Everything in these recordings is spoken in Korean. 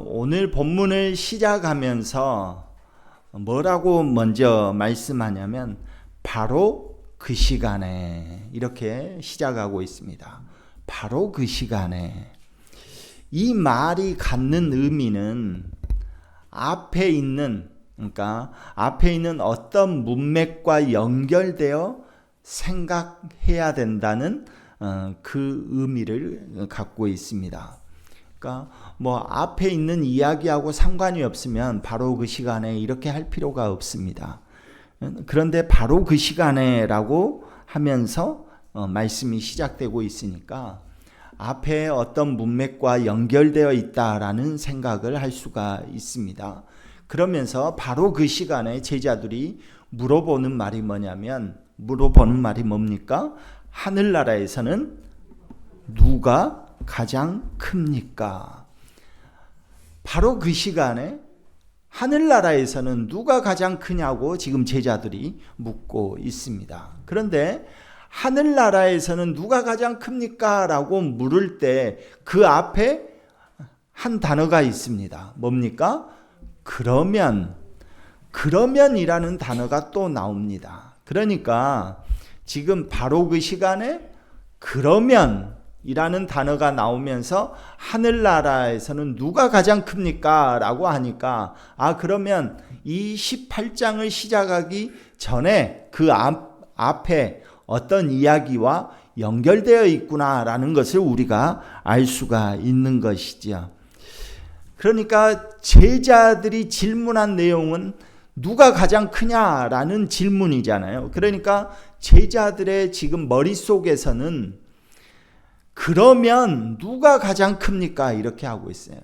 오늘 본문을 시작하면서 뭐라고 먼저 말씀하냐면 바로 그 시간에 이렇게 시작하고 있습니다. 바로 그 시간에. 이 말이 갖는 의미는 앞에 있는 어떤 문맥과 연결되어 생각해야 된다는 그 의미를 갖고 있습니다. 그러니까 앞에 있는 이야기하고 상관이 없으면 바로 그 시간에 이렇게 할 필요가 없습니다. 그런데 바로 그 시간에라고 하면서 말씀이 시작되고 있으니까 앞에 어떤 문맥과 연결되어 있다라는 생각을 할 수가 있습니다. 그러면서 바로 그 시간에 제자들이 물어보는 말이 뭡니까? 하늘나라에서는 누가 가장 큽니까? 바로 그 시간에 하늘나라에서는 누가 가장 크냐고 지금 제자들이 묻고 있습니다. 그런데 하늘나라에서는 누가 가장 큽니까? 라고 물을 때 그 앞에 한 단어가 있습니다. 뭡니까? 그러면이라는 단어가 또 나옵니다. 그러니까 지금 바로 그 시간에 그러면이라는 단어가 나오면서 하늘나라에서는 누가 가장 큽니까? 라고 하니까 그러면 이 18장을 시작하기 전에 그 앞에 어떤 이야기와 연결되어 있구나라는 것을 우리가 알 수가 있는 것이죠. 그러니까 제자들이 질문한 내용은 누가 가장 크냐라는 질문이잖아요. 그러니까 제자들의 지금 머릿속에서는 그러면 누가 가장 큽니까? 이렇게 하고 있어요.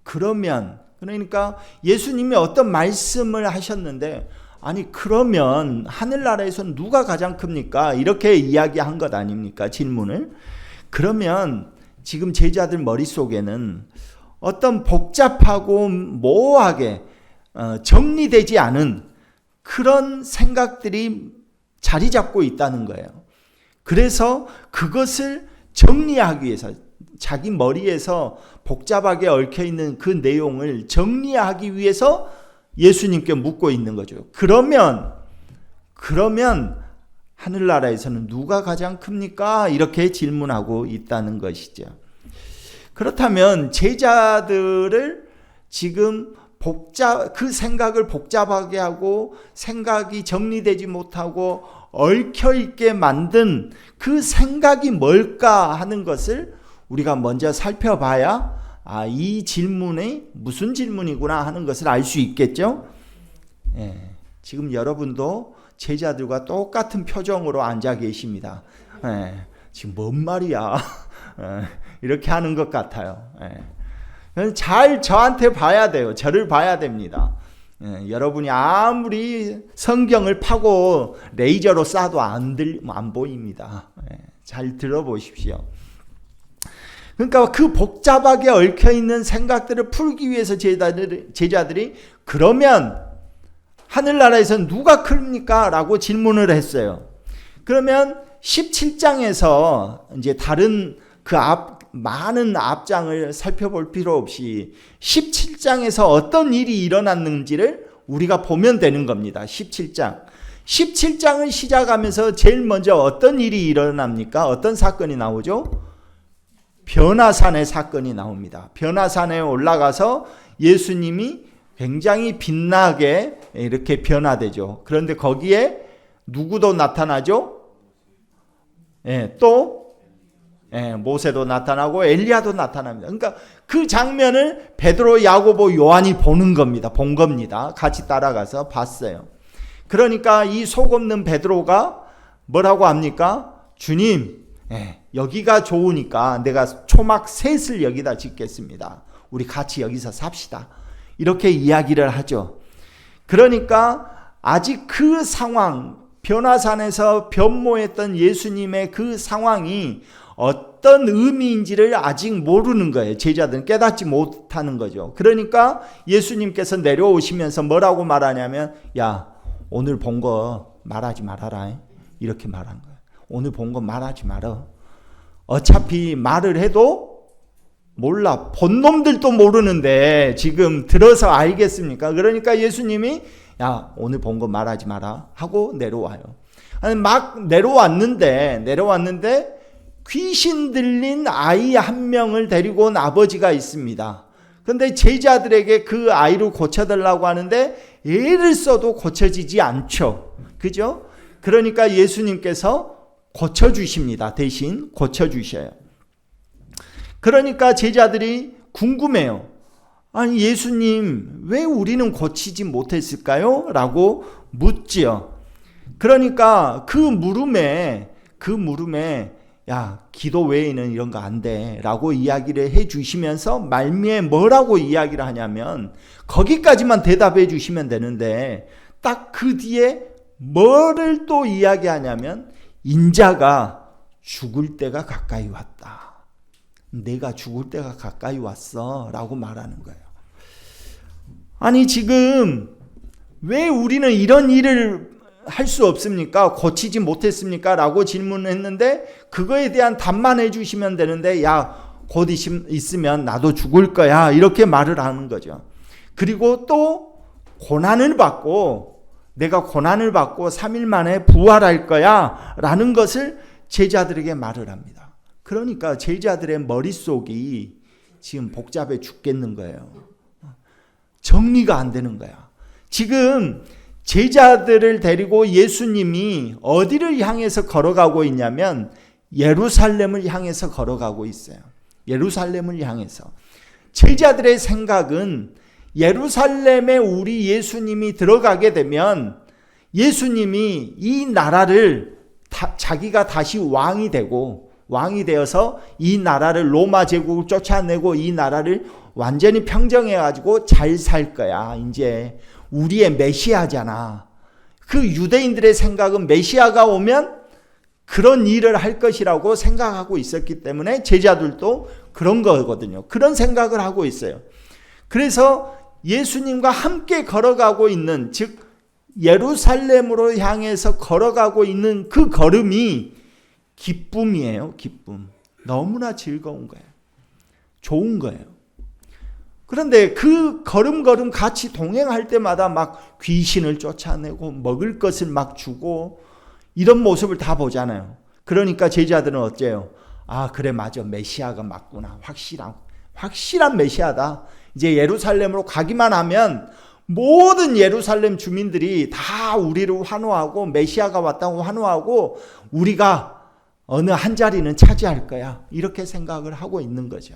그러니까 예수님이 어떤 말씀을 하셨는데 그러면 하늘나라에서는 누가 가장 큽니까? 이렇게 이야기한 것 아닙니까? 질문을. 그러면 지금 제자들 머릿속에는 어떤 복잡하고 모호하게 정리되지 않은 그런 생각들이 자리 잡고 있다는 거예요. 그래서 그것을 정리하기 위해서 자기 머리에서 복잡하게 얽혀있는 그 내용을 정리하기 위해서 예수님께 묻고 있는 거죠. 그러면 하늘나라에서는 누가 가장 큽니까? 이렇게 질문하고 있다는 것이죠. 그렇다면 제자들을 지금 그 생각을 복잡하게 하고 생각이 정리되지 못하고 얽혀있게 만든 그 생각이 뭘까 하는 것을 우리가 먼저 살펴봐야 이 질문이 무슨 질문이구나 하는 것을 알 수 있겠죠. 지금 여러분도 제자들과 똑같은 표정으로 앉아 계십니다. 지금 뭔 말이야 이렇게 하는 것 같아요. 잘 저한테 봐야 돼요. 저를 봐야 됩니다. 여러분이 아무리 성경을 파고 레이저로 쏴도 안 보입니다. 잘 들어보십시오. 그러니까 그 복잡하게 얽혀있는 생각들을 풀기 위해서 제자들이 그러면 하늘나라에서는 누가 큽니까? 라고 질문을 했어요. 그러면 17장에서 이제 다른 많은 앞장을 살펴볼 필요 없이 17장에서 어떤 일이 일어났는지를 우리가 보면 되는 겁니다. 17장을 시작하면서 제일 먼저 어떤 일이 일어납니까? 어떤 사건이 나오죠? 변화산의 사건이 나옵니다. 변화산에 올라가서 예수님이 굉장히 빛나게 이렇게 변화되죠. 그런데 거기에 누구도 나타나죠? 모세도 나타나고 엘리야도 나타납니다. 그러니까 그 장면을 베드로, 야고보, 요한이 본 겁니다. 같이 따라가서 봤어요. 그러니까 이 속 없는 베드로가 뭐라고 합니까? 주님, 여기가 좋으니까 내가 초막 셋을 여기다 짓겠습니다. 우리 같이 여기서 삽시다. 이렇게 이야기를 하죠. 그러니까 아직 그 상황, 변화산에서 변모했던 예수님의 그 상황이 어떤 의미인지를 아직 모르는 거예요. 제자들은 깨닫지 못하는 거죠. 그러니까 예수님께서 내려오시면서 뭐라고 말하냐면 오늘 본 거 말하지 말아라. 이렇게 말한 거예요. 오늘 본 거 말하지 말아. 어차피 말을 해도 몰라. 본 놈들도 모르는데 지금 들어서 알겠습니까? 그러니까 예수님이 야, 오늘 본 거 말하지 마라 하고 내려와요. 아니, 막 내려왔는데 귀신 들린 아이 한 명을 데리고 온 아버지가 있습니다. 근데 제자들에게 그 아이를 고쳐달라고 하는데 애를 써도 고쳐지지 않죠. 그죠? 그러니까 예수님께서 고쳐주십니다. 대신 고쳐주셔요. 그러니까 제자들이 궁금해요. 아니, 예수님, 왜 우리는 고치지 못했을까요? 라고 묻지요. 그러니까 그 물음에 야, 기도 외에는 이런 거 안 돼 라고 이야기를 해 주시면서 말미에 뭐라고 이야기를 하냐면 거기까지만 대답해 주시면 되는데 딱 그 뒤에 뭐를 또 이야기하냐면 인자가 죽을 때가 가까이 왔다. 내가 죽을 때가 가까이 왔어 라고 말하는 거예요. 아니, 지금 왜 우리는 이런 일을 할 수 없습니까? 고치지 못했습니까? 라고 질문을 했는데 그거에 대한 답만 해주시면 되는데 야, 곧 있으면 나도 죽을 거야 이렇게 말을 하는 거죠. 그리고 또 내가 고난을 받고 3일 만에 부활할 거야 라는 것을 제자들에게 말을 합니다. 그러니까 제자들의 머릿속이 지금 복잡해 죽겠는 거예요. 정리가 안 되는 거야. 지금 제자들을 데리고 예수님이 어디를 향해서 걸어가고 있냐면 예루살렘을 향해서 걸어가고 있어요. 예루살렘을 향해서. 제자들의 생각은 예루살렘에 우리 예수님이 들어가게 되면 예수님이 이 나라를 자기가 다시 왕이 되어서 이 나라를 로마 제국을 쫓아내고 이 나라를 완전히 평정해 가지고 잘 살 거야. 이제 우리의 메시아잖아. 그 유대인들의 생각은 메시아가 오면 그런 일을 할 것이라고 생각하고 있었기 때문에 제자들도 그런 거거든요. 그런 생각을 하고 있어요. 그래서 예수님과 함께 걸어가고 있는, 즉 예루살렘으로 향해서 걸어가고 있는 그 걸음이 기쁨이에요. 기쁨. 너무나 즐거운 거예요. 좋은 거예요. 그런데 그 걸음걸음 같이 동행할 때마다 막 귀신을 쫓아내고 먹을 것을 막 주고 이런 모습을 다 보잖아요. 그러니까 제자들은 어째요? 아, 그래, 맞아. 메시아가 맞구나. 확실한 메시아다. 이제 예루살렘으로 가기만 하면 모든 예루살렘 주민들이 다 우리를 환호하고 메시아가 왔다고 환호하고 우리가 어느 한 자리는 차지할 거야. 이렇게 생각을 하고 있는 거죠.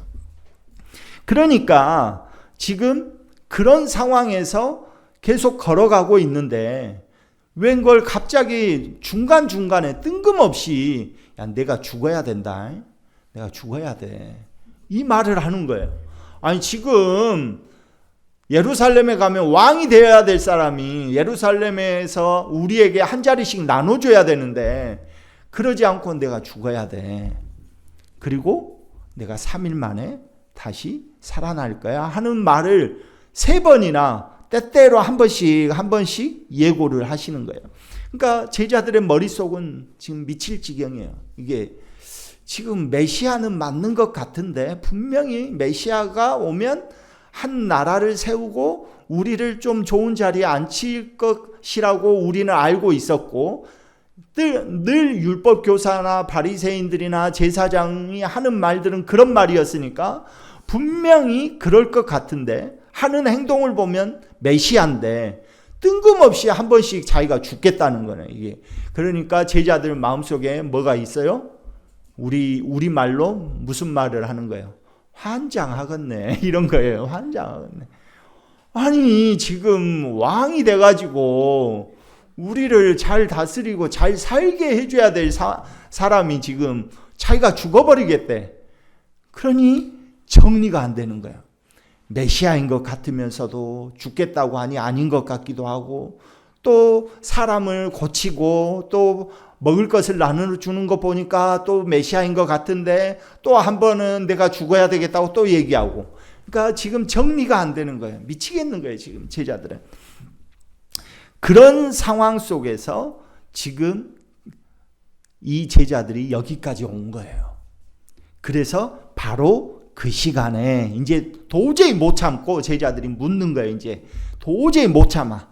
그러니까 지금 그런 상황에서 계속 걸어가고 있는데 웬걸 갑자기 중간중간에 뜬금없이 야, 내가 죽어야 된다. 내가 죽어야 돼. 이 말을 하는 거예요. 아니, 지금 예루살렘에 가면 왕이 되어야 될 사람이 예루살렘에서 우리에게 한 자리씩 나눠줘야 되는데 그러지 않고 내가 죽어야 돼. 그리고 내가 3일 만에 다시 살아날 거야 하는 말을 3번이나 때때로 한 번씩 예고를 하시는 거예요. 그러니까 제자들의 머릿속은 지금 미칠 지경이에요. 이게 지금 메시아는 맞는 것 같은데 분명히 메시아가 오면 한 나라를 세우고 우리를 좀 좋은 자리에 앉힐 것이라고 우리는 알고 있었고 늘 율법 교사나 바리새인들이나 제사장이 하는 말들은 그런 말이었으니까 분명히 그럴 것 같은데 하는 행동을 보면 메시아인데 뜬금없이 한 번씩 자기가 죽겠다는 거네. 이게 그러니까 제자들 마음속에 뭐가 있어요? 우리 말로 무슨 말을 하는 거예요? 환장하겠네. 이런 거예요. 환장하겠네. 아니, 지금 왕이 돼가지고 우리를 잘 다스리고 잘 살게 해줘야 될 사람이 지금 자기가 죽어버리겠대. 그러니 정리가 안 되는 거야. 메시아인 것 같으면서도 죽겠다고 하니 아닌 것 같기도 하고 또 사람을 고치고 또 먹을 것을 나눠주는 거 보니까 또 메시아인 것 같은데 또 한 번은 내가 죽어야 되겠다고 또 얘기하고 그러니까 지금 정리가 안 되는 거예요. 미치겠는 거예요. 지금 제자들은. 그런 상황 속에서 지금 이 제자들이 여기까지 온 거예요. 그래서 바로 그 시간에 이제 도저히 못 참고 제자들이 묻는 거예요. 이제 도저히 못 참아.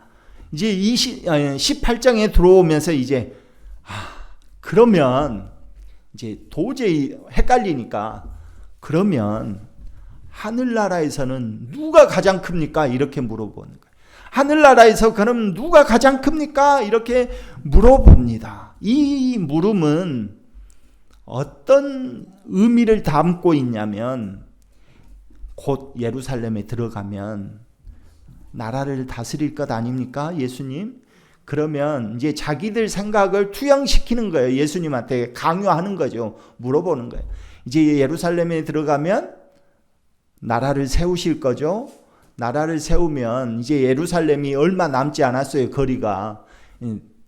이제 18장에 들어오면서 이제 그러면 이제 도저히 헷갈리니까 그러면 하늘나라에서는 누가 가장 큽니까? 이렇게 물어보는 거예요. 하늘나라에서 그럼 누가 가장 큽니까? 이렇게 물어봅니다. 이 물음은 어떤 의미를 담고 있냐면 곧 예루살렘에 들어가면 나라를 다스릴 것 아닙니까? 예수님? 그러면 이제 자기들 생각을 투영시키는 거예요. 예수님한테 강요하는 거죠. 물어보는 거예요. 이제 예루살렘에 들어가면 나라를 세우실 거죠. 나라를 세우면 이제 예루살렘이 얼마 남지 않았어요. 거리가.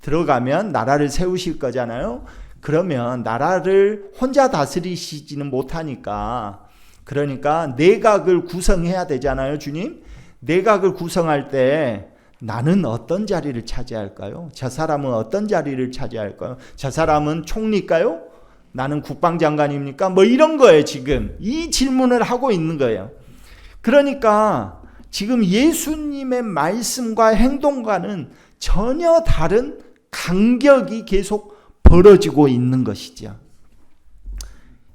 들어가면 나라를 세우실 거잖아요. 그러면 나라를 혼자 다스리시지는 못하니까 그러니까 내각을 구성해야 되잖아요. 주님. 내각을 구성할 때 나는 어떤 자리를 차지할까요? 저 사람은 어떤 자리를 차지할까요? 저 사람은 총리일까요? 나는 국방장관입니까? 뭐 이런 거예요. 지금 이 질문을 하고 있는 거예요. 그러니까 지금 예수님의 말씀과 행동과는 전혀 다른 간격이 계속 벌어지고 있는 것이죠.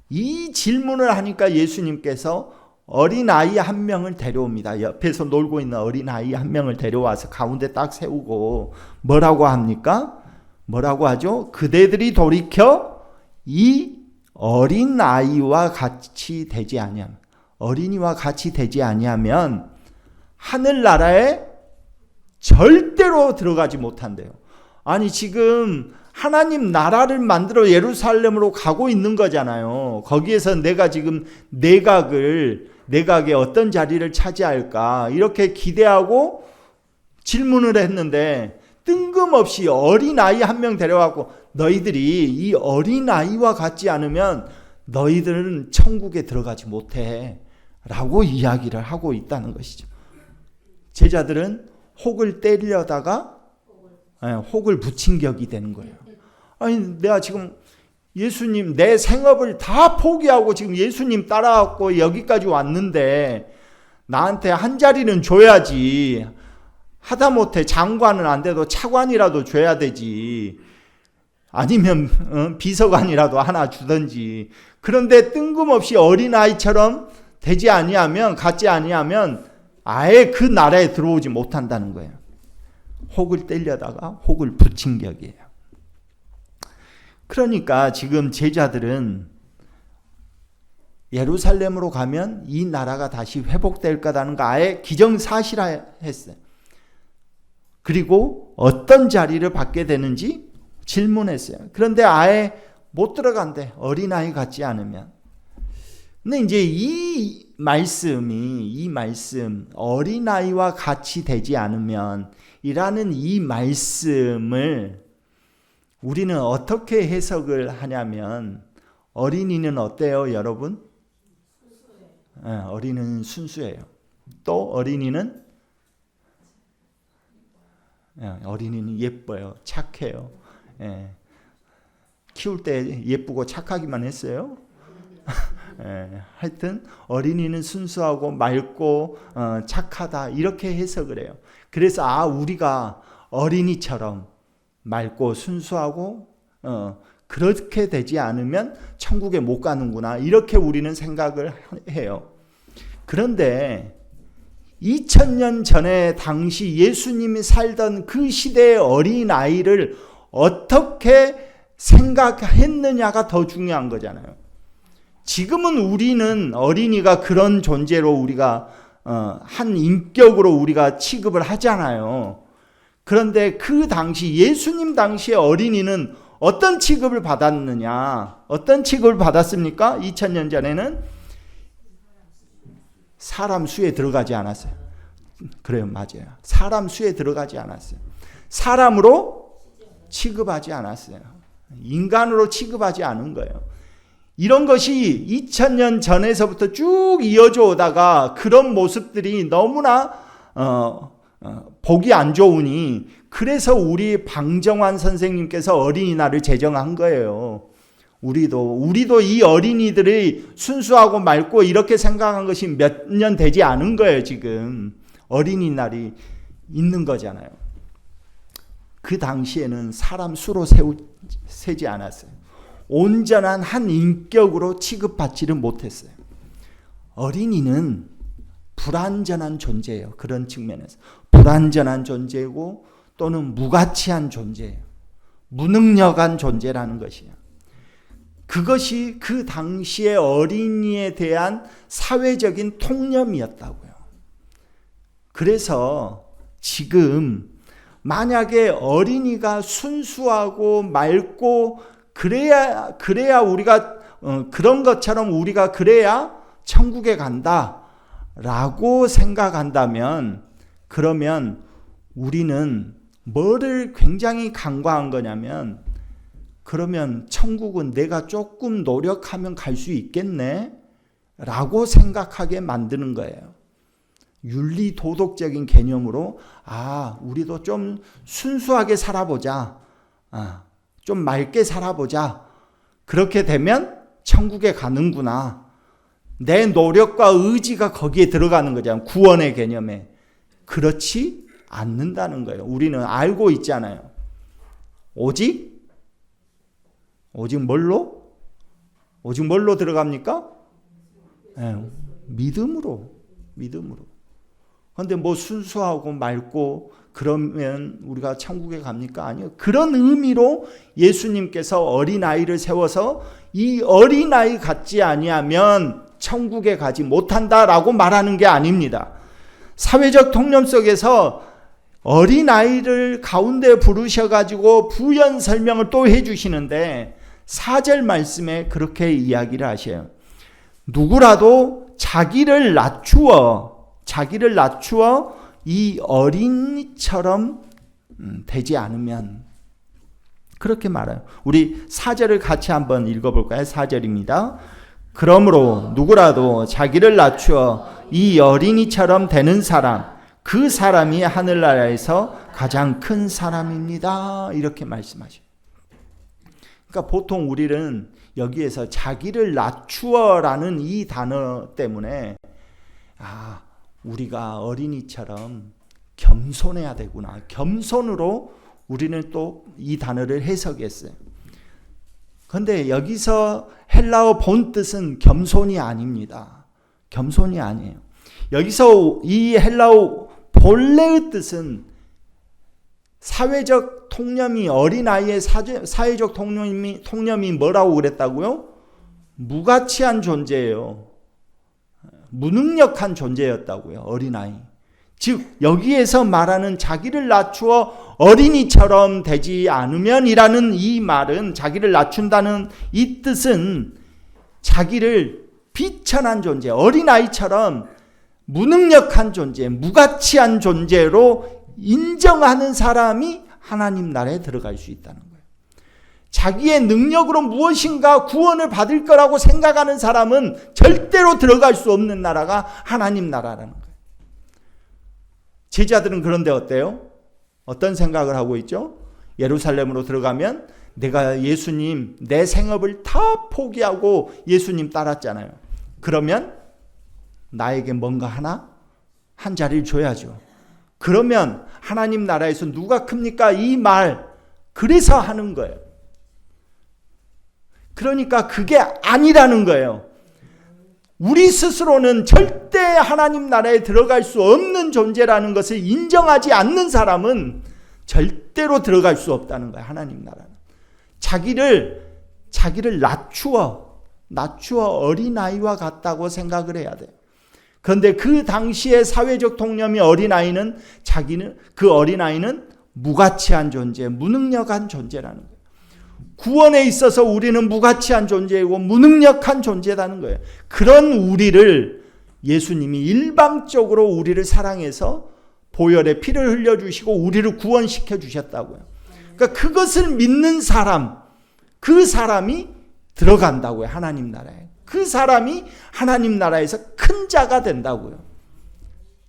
이 질문을 하니까 예수님께서 어린아이 한 명을 데려옵니다. 옆에서 놀고 있는 어린아이 한 명을 데려와서 가운데 딱 세우고 뭐라고 합니까? 뭐라고 하죠? 그대들이 돌이켜 이 어린아이와 같이 되지 아니하면, 어린이와 같이 되지 아니하면 하늘나라에 절대로 들어가지 못한대요. 아니 지금 하나님 나라를 만들어 예루살렘으로 가고 있는 거잖아요. 거기에서 내가 지금 내각에 어떤 자리를 차지할까 이렇게 기대하고 질문을 했는데 뜬금없이 어린아이 한 명 데려와서 너희들이 이 어린아이와 같지 않으면 너희들은 천국에 들어가지 못해 라고 이야기를 하고 있다는 것이죠. 제자들은 혹을 때리려다가 혹을 붙인 격이 되는 거예요. 아니 내가 지금 예수님 내 생업을 다 포기하고 지금 예수님 따라왔고 여기까지 왔는데 나한테 한 자리는 줘야지. 하다못해 장관은 안 돼도 차관이라도 줘야 되지. 아니면 비서관이라도 하나 주든지. 그런데 뜬금없이 어린아이처럼 되지 아니하면 갖지 아니하면 아예 그 나라에 들어오지 못한다는 거예요. 혹을 때려다가 혹을 붙인 격이에요. 그러니까 지금 제자들은 예루살렘으로 가면 이 나라가 다시 회복될 거라는 거 아예 기정사실화했어요. 그리고 어떤 자리를 받게 되는지 질문했어요. 그런데 아예 못 들어간대. 어린아이 같지 않으면. 근데 이제 이 말씀 어린아이와 같이 되지 않으면 이라는 이 말씀을 우리는 어떻게 해석을 하냐면 어린이는 어때요, 여러분? 어린이는 순수해요. 또 어린이는 예뻐요. 착해요. 키울 때 예쁘고 착하기만 했어요. 하여튼 어린이는 순수하고 맑고 착하다 이렇게 해석을 해요. 그래서 우리가 어린이처럼 맑고 순수하고 그렇게 되지 않으면 천국에 못 가는구나 이렇게 우리는 생각을 해요. 그런데 2000년 전에 당시 예수님이 살던 그 시대의 어린아이를 어떻게 생각했느냐가 더 중요한 거잖아요. 지금은 우리는 어린이가 그런 존재로 우리가 한 인격으로 우리가 취급을 하잖아요. 그런데 그 당시 예수님 당시의 어린이는 어떤 취급을 받았느냐? 어떤 취급을 받았습니까? 2000년 전에는 사람 수에 들어가지 않았어요. 그래요, 맞아요. 사람 수에 들어가지 않았어요. 사람으로 취급하지 않았어요. 인간으로 취급하지 않은 거예요. 이런 것이 2000년 전에서부터 쭉 이어져 오다가 그런 모습들이 너무나 보기 안 좋으니 그래서 우리 방정환 선생님께서 어린이날을 제정한 거예요. 우리도 이 어린이들이 순수하고 맑고 이렇게 생각한 것이 몇 년 되지 않은 거예요. 지금 어린이날이 있는 거잖아요. 그 당시에는 사람 수로 세지 않았어요. 온전한 한 인격으로 취급받지를 못했어요. 어린이는 불완전한 존재예요. 그런 측면에서 불완전한 존재고 또는 무가치한 존재예요. 무능력한 존재라는 것이에요. 그것이 그 당시의 어린이에 대한 사회적인 통념이었다고요. 그래서 지금 만약에 어린이가 순수하고 맑고 그래야 우리가 그런 것처럼 우리가 그래야 천국에 간다라고 생각한다면 그러면 우리는 뭐를 굉장히 간과한 거냐면 그러면 천국은 내가 조금 노력하면 갈 수 있겠네 라고 생각하게 만드는 거예요. 윤리 도덕적인 개념으로 우리도 좀 순수하게 살아보자. 좀 맑게 살아보자. 그렇게 되면 천국에 가는구나. 내 노력과 의지가 거기에 들어가는 거잖아요. 구원의 개념에. 그렇지 않는다는 거예요. 우리는 알고 있잖아요. 오직 뭘로? 오직 뭘로 들어갑니까? 믿음으로. 그런데 뭐 순수하고 맑고 그러면 우리가 천국에 갑니까? 아니요. 그런 의미로 예수님께서 어린아이를 세워서 이 어린아이 같지 아니하면 천국에 가지 못한다라고 말하는 게 아닙니다. 사회적 통념 속에서 어린아이를 가운데 부르셔가지고 부연 설명을 또 해주시는데 4절 말씀에 그렇게 이야기를 하셔요. 누구라도 자기를 낮추어 이 어린이처럼 되지 않으면 그렇게 말해요. 우리 4절을 같이 한번 읽어볼까요? 4절입니다. 그러므로 누구라도 자기를 낮추어 이 어린이처럼 되는 사람 그 사람이 하늘나라에서 가장 큰 사람입니다. 이렇게 말씀하셔요. 그러니까 보통 우리는 여기에서 자기를 낮추어라는 이 단어 때문에 우리가 어린이처럼 겸손해야 되구나. 겸손으로 우리는 또 이 단어를 해석했어요. 그런데 여기서 헬라어 본 뜻은 겸손이 아닙니다. 겸손이 아니에요. 여기서 이 헬라어 본래의 뜻은 사회적 통념이 어린아이의 사회적 통념이 뭐라고 그랬다고요? 무가치한 존재예요. 무능력한 존재였다고요. 어린아이. 즉 여기에서 말하는 자기를 낮추어 어린이처럼 되지 않으면이라는 이 말은 자기를 낮춘다는 이 뜻은 자기를 비천한 존재, 어린아이처럼 무능력한 존재, 무가치한 존재로 인정하는 사람이 하나님 나라에 들어갈 수 있다는 거예요. 자기의 능력으로 무엇인가 구원을 받을 거라고 생각하는 사람은 절대로 들어갈 수 없는 나라가 하나님 나라라는 거예요. 제자들은 그런데 어때요? 어떤 생각을 하고 있죠? 예루살렘으로 들어가면 내가 예수님 내 생업을 다 포기하고 예수님 따랐잖아요. 그러면 나에게 뭔가 한 자리를 줘야죠. 그러면 하나님 나라에서 누가 큽니까? 이 말 그래서 하는 거예요. 그러니까 그게 아니라는 거예요. 우리 스스로는 절대 하나님 나라에 들어갈 수 없는 존재라는 것을 인정하지 않는 사람은 절대로 들어갈 수 없다는 거예요. 하나님 나라는. 자기를 낮추어 어린아이와 같다고 생각을 해야 돼요. 그런데 그 당시의 사회적 통념이 그 어린아이는 무가치한 존재, 무능력한 존재라는 거예요. 구원에 있어서 우리는 무가치한 존재이고 무능력한 존재라는 거예요. 그런 우리를 예수님이 일방적으로 우리를 사랑해서 보혈의 피를 흘려주시고 우리를 구원시켜 주셨다고요. 그러니까 그것을 믿는 사람, 그 사람이 들어간다고요. 하나님 나라에. 그 사람이 하나님 나라에서 큰 자가 된다고요.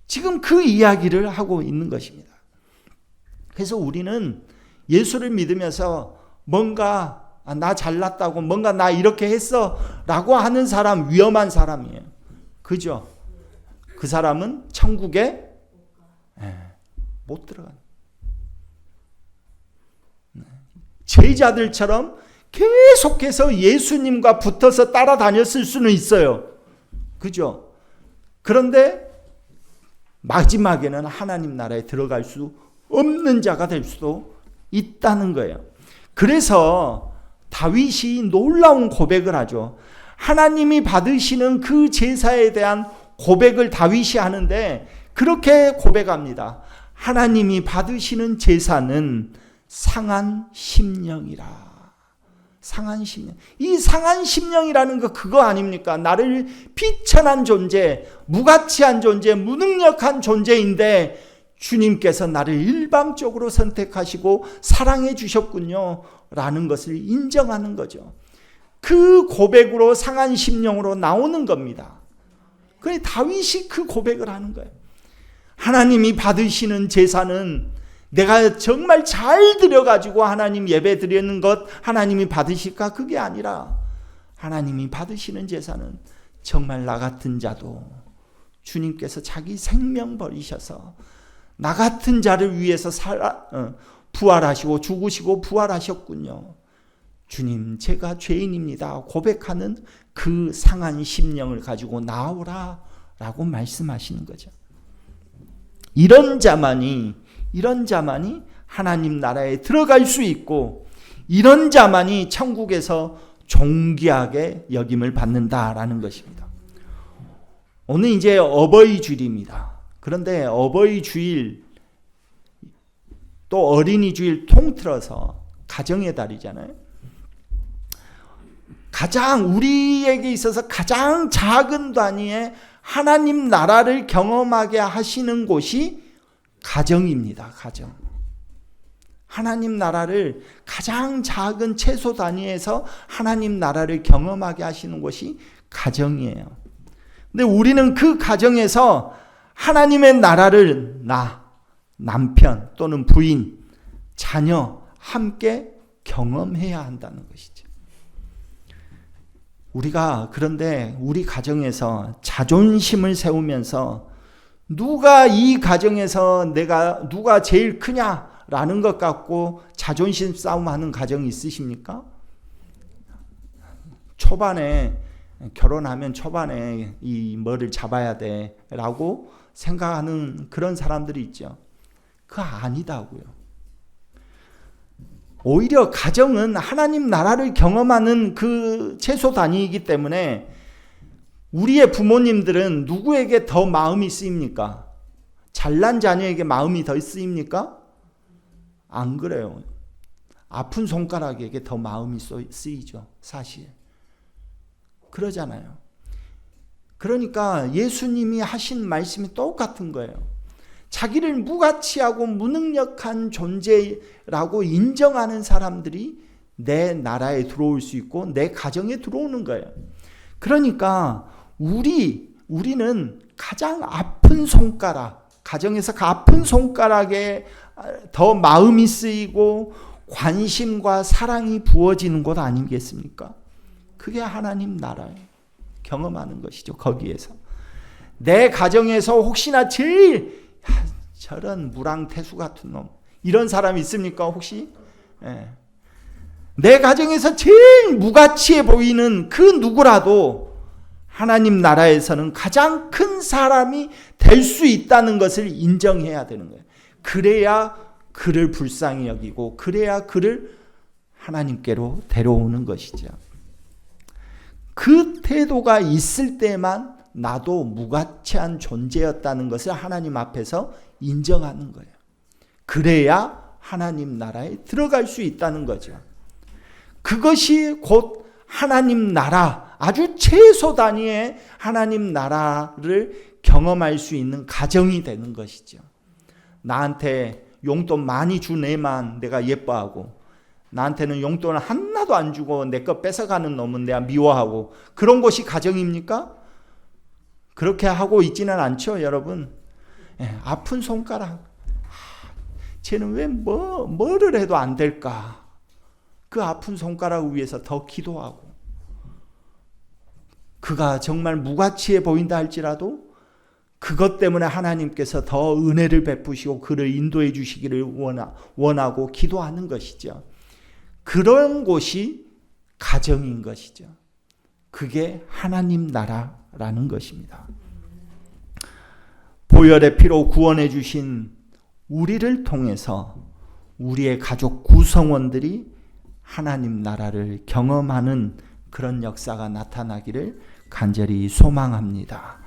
지금 그 이야기를 하고 있는 것입니다. 그래서 우리는 예수를 믿으면서 뭔가 나 잘났다고 뭔가 나 이렇게 했어 라고 하는 사람 위험한 사람이에요. 그죠? 그 사람은 천국에 못 들어가요. 제자들처럼 계속해서 예수님과 붙어서 따라다녔을 수는 있어요. 그죠? 그런데 마지막에는 하나님 나라에 들어갈 수 없는 자가 될 수도 있다는 거예요. 그래서 다윗이 놀라운 고백을 하죠. 하나님이 받으시는 그 제사에 대한 고백을 다윗이 하는데 그렇게 고백합니다. 하나님이 받으시는 제사는 상한 심령이라. 상한 심령. 이 상한 심령이라는 거 그거 아닙니까? 나를 비천한 존재, 무가치한 존재, 무능력한 존재인데 주님께서 나를 일방적으로 선택하시고 사랑해 주셨군요 라는 것을 인정하는 거죠. 그 고백으로 상한 심령으로 나오는 겁니다. 그래 다윗이 그 고백을 하는 거예요. 하나님이 받으시는 제사는 내가 정말 잘 드려가지고 하나님 예배 드리는 것 하나님이 받으실까? 그게 아니라 하나님이 받으시는 제사는 정말 나 같은 자도 주님께서 자기 생명 버리셔서 나 같은 자를 위해서 부활하시고 죽으시고 부활하셨군요. 주님 제가 죄인입니다 고백하는 그 상한 심령을 가지고 나오라 라고 말씀하시는 거죠. 이런 자만이 하나님 나라에 들어갈 수 있고 이런 자만이 천국에서 존귀하게 여김을 받는다라는 것입니다. 오늘 이제 어버이 주일입니다. 그런데 어버이 주일 또 어린이 주일 통틀어서 가정의 달이잖아요. 가장 우리에게 있어서 가장 작은 단위의 하나님 나라를 경험하게 하시는 곳이 가정입니다. 가정. 하나님 나라를 가장 작은 최소 단위에서 하나님 나라를 경험하게 하시는 곳이 가정이에요. 근데 우리는 그 가정에서 하나님의 나라를 남편 또는 부인, 자녀 함께 경험해야 한다는 것이죠. 우리가 그런데 우리 가정에서 자존심을 세우면서 누가 이 가정에서 누가 제일 크냐라는 것 갖고 자존심 싸움하는 가정이 있으십니까? 초반에 결혼하면 초반에 이 뭐를 잡아야 돼라고 생각하는 그런 사람들이 있죠. 그거 아니다고요. 오히려 가정은 하나님 나라를 경험하는 그 최소 단위이기 때문에 우리의 부모님들은 누구에게 더 마음이 쓰입니까? 잘난 자녀에게 마음이 더 쓰입니까? 안 그래요. 아픈 손가락에게 더 마음이 쓰이죠. 사실. 그러잖아요. 그러니까 예수님이 하신 말씀이 똑같은 거예요. 자기를 무가치하고 무능력한 존재라고 인정하는 사람들이 내 나라에 들어올 수 있고 내 가정에 들어오는 거예요. 그러니까 우리는 가장 아픈 손가락, 가정에서 그 아픈 손가락에 더 마음이 쓰이고 관심과 사랑이 부어지는 곳 아니겠습니까? 그게 하나님 나라에 경험하는 것이죠. 거기에서 내 가정에서 혹시나 제일 저런 무랑태수 같은 놈 이런 사람 있습니까? 혹시? 내 가정에서 제일 무가치해 보이는 그 누구라도 하나님 나라에서는 가장 큰 사람이 될 수 있다는 것을 인정해야 되는 거예요. 그래야 그를 불쌍히 여기고 그래야 그를 하나님께로 데려오는 것이죠. 그 태도가 있을 때만 나도 무가치한 존재였다는 것을 하나님 앞에서 인정하는 거예요. 그래야 하나님 나라에 들어갈 수 있다는 거죠. 그것이 곧 하나님 나라, 아주 최소 단위의 하나님 나라를 경험할 수 있는 가정이 되는 것이죠. 나한테 용돈 많이 준 애만 내가 예뻐하고 나한테는 용돈을 하나도 안 주고 내 거 뺏어가는 놈은 내가 미워하고 그런 것이 가정입니까? 그렇게 하고 있지는 않죠, 여러분. 아픈 손가락. 쟤는 왜 뭐를 해도 안 될까? 그 아픈 손가락 위에서 더 기도하고, 그가 정말 무가치해 보인다 할지라도 그것 때문에 하나님께서 더 은혜를 베푸시고 그를 인도해 주시기를 원하고 기도하는 것이죠. 그런 곳이 가정인 것이죠. 그게 하나님 나라라는 것입니다. 보혈의 피로 구원해 주신 우리를 통해서 우리의 가족 구성원들이 하나님 나라를 경험하는 그런 역사가 나타나기를 간절히 소망합니다.